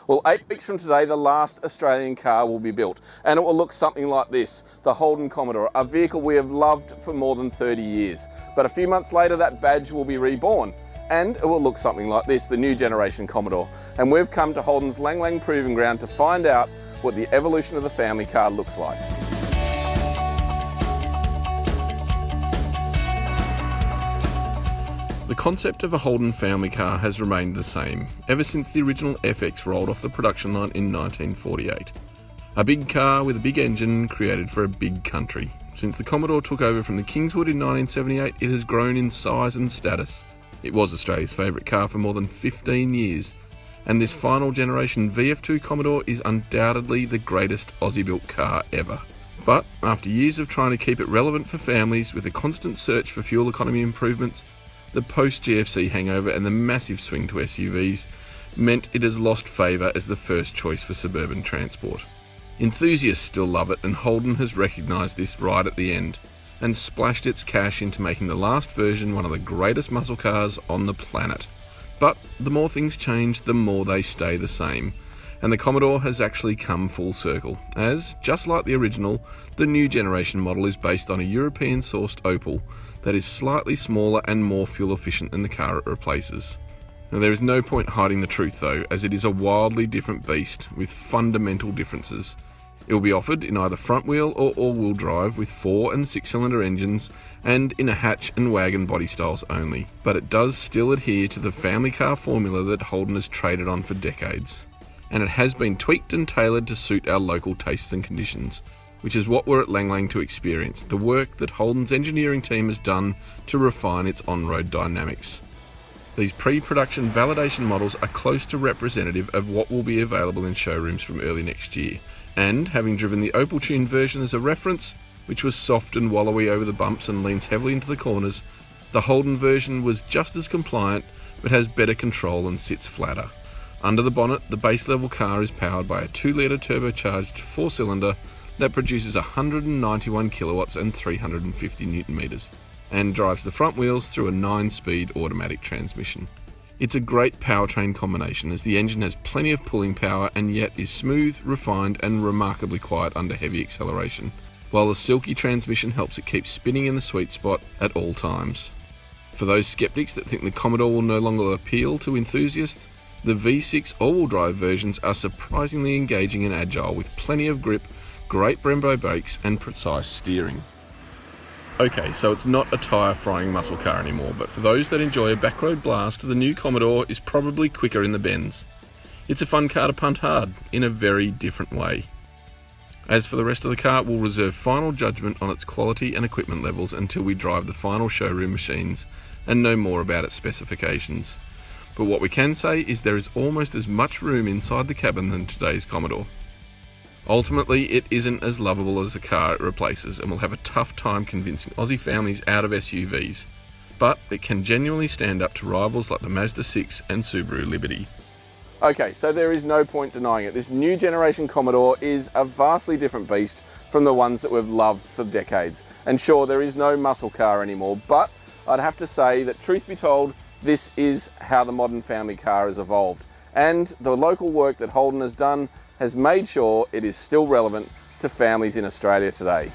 Well, 8 weeks from today, the last Australian car will be built, and it will look something like this, the Holden Commodore, a vehicle we have loved for more than 30 years. But a few months later, that badge will be reborn, and it will look something like this, the new generation Commodore. And we've come to Holden's Lang Lang Proving Ground to find out what the evolution of the family car looks like. The concept of a Holden family car has remained the same ever since the original FX rolled off the production line in 1948. A big car with a big engine created for a big country. Since the Commodore took over from the Kingswood in 1978, it has grown in size and status. It was Australia's favourite car for more than 15 years, and this final generation VF2 Commodore is undoubtedly the greatest Aussie-built car ever. But after years of trying to keep it relevant for families with a constant search for fuel economy improvements, the post-GFC hangover and the massive swing to SUVs meant it has lost favour as the first choice for suburban transport. Enthusiasts still love it, and Holden has recognised this right at the end and splashed its cash into making the last version one of the greatest muscle cars on the planet. But the more things change, the more they stay the same, and the Commodore has actually come full circle, as, just like the original, the new generation model is based on a European-sourced Opel that is slightly smaller and more fuel efficient than the car it replaces. Now, there is no point hiding the truth though, as it is a wildly different beast with fundamental differences. It will be offered in either front wheel or all-wheel drive with 4 and 6 cylinder engines, and in a hatch and wagon body styles only, but it does still adhere to the family car formula that Holden has traded on for decades. And it has been tweaked and tailored to suit our local tastes and conditions, which is what we're at Lang Lang to experience, the work that Holden's engineering team has done to refine its on-road dynamics. These pre-production validation models are close to representative of what will be available in showrooms from early next year, and having driven the Opel tuned version as a reference, which was soft and wallowy over the bumps and leans heavily into the corners, the Holden version was just as compliant but has better control and sits flatter. Under the bonnet, the base level car is powered by a 2-litre turbocharged 4-cylinder that produces 191 kilowatts and 350 newton meters, and drives the front wheels through a 9-speed automatic transmission. It's a great powertrain combination, as the engine has plenty of pulling power and yet is smooth, refined and remarkably quiet under heavy acceleration, while the silky transmission helps it keep spinning in the sweet spot at all times. For those skeptics that think the Commodore will no longer appeal to enthusiasts, the V6 all-wheel drive versions are surprisingly engaging and agile, with plenty of grip, great Brembo brakes and precise steering. Okay, so it's not a tyre-frying muscle car anymore, but for those that enjoy a backroad blast, the new Commodore is probably quicker in the bends. It's a fun car to punt hard, in a very different way. As for the rest of the car, we'll reserve final judgment on its quality and equipment levels until we drive the final showroom machines and know more about its specifications. But what we can say is there is almost as much room inside the cabin than today's Commodore. Ultimately, it isn't as lovable as the car it replaces, and will have a tough time convincing Aussie families out of SUVs, but it can genuinely stand up to rivals like the Mazda 6 and Subaru Liberty. Okay, so there is no point denying it. This new generation Commodore is a vastly different beast from the ones that we've loved for decades. And sure, there is no muscle car anymore, but I'd have to say that, truth be told, this is how the modern family car has evolved. And the local work that Holden has done has made sure it is still relevant to families in Australia today.